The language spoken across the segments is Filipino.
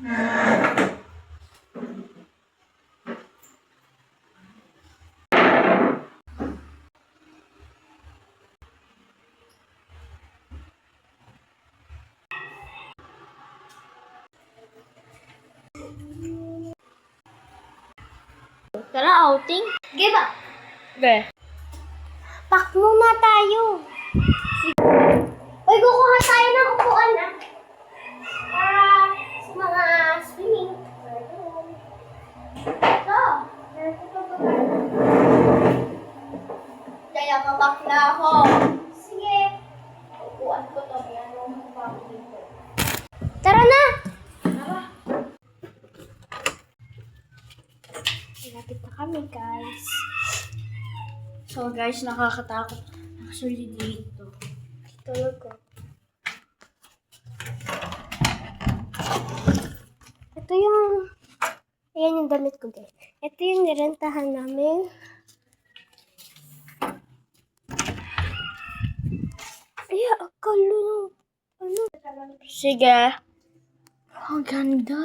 Tara, outing. Give up. Be. Pak muna tayo. Uy, kukuha tayo ng upuan ah. Para sa mga swimming. Ito. Kaya mabak na ako. Sige. Upuan ko to. Kaya nung mabak dito. Tara na! Tara. Malapit na kami, guys. So guys, nakakatakot. Actually dito. Tulog ko. Ito yung... Ayan yung damit ko, guys. Ito yung nirentahan namin. Ay, akala nung... Ano? Sige. Ang ganda.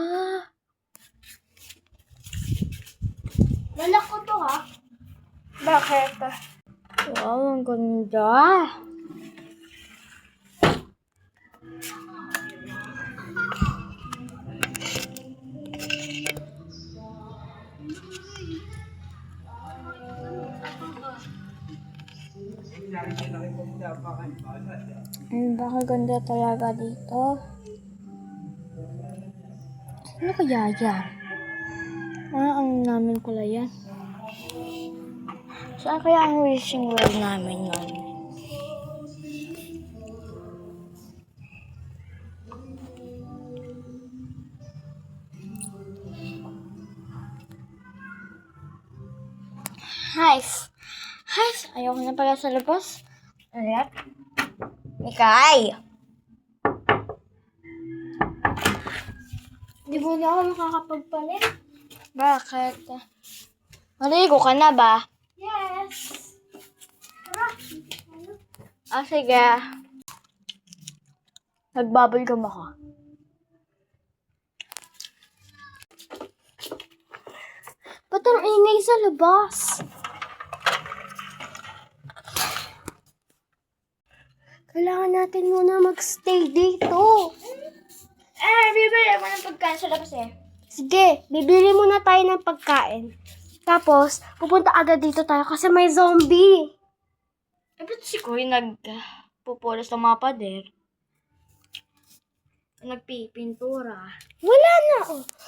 Lalak ko to, ha? Bakit? Wow, ang ganda. Baka ganda talaga dito. Ano kaya yan? Ang namin pala yan. Saan kaya ang wishing well namin yun? Hive! Hive! Ayoko na pala sa labas. Ayan. Mikay! Di mo na ako makakapagpalit. Bakit? Maligo ka na ba? Yes! Tara! Sige. Nagbubble-gum ako. Ba't ang ingay sa labas? Kailangan natin muna magstay dito. Bibili mo ng pagkain sa labas eh. Sige, bibili muna tayo ng pagkain. Tapos, pupunta agad dito tayo kasi may zombie. Ba't si Koy nagpupulas ng mga pader? Nagpipintura. Wala na, oh.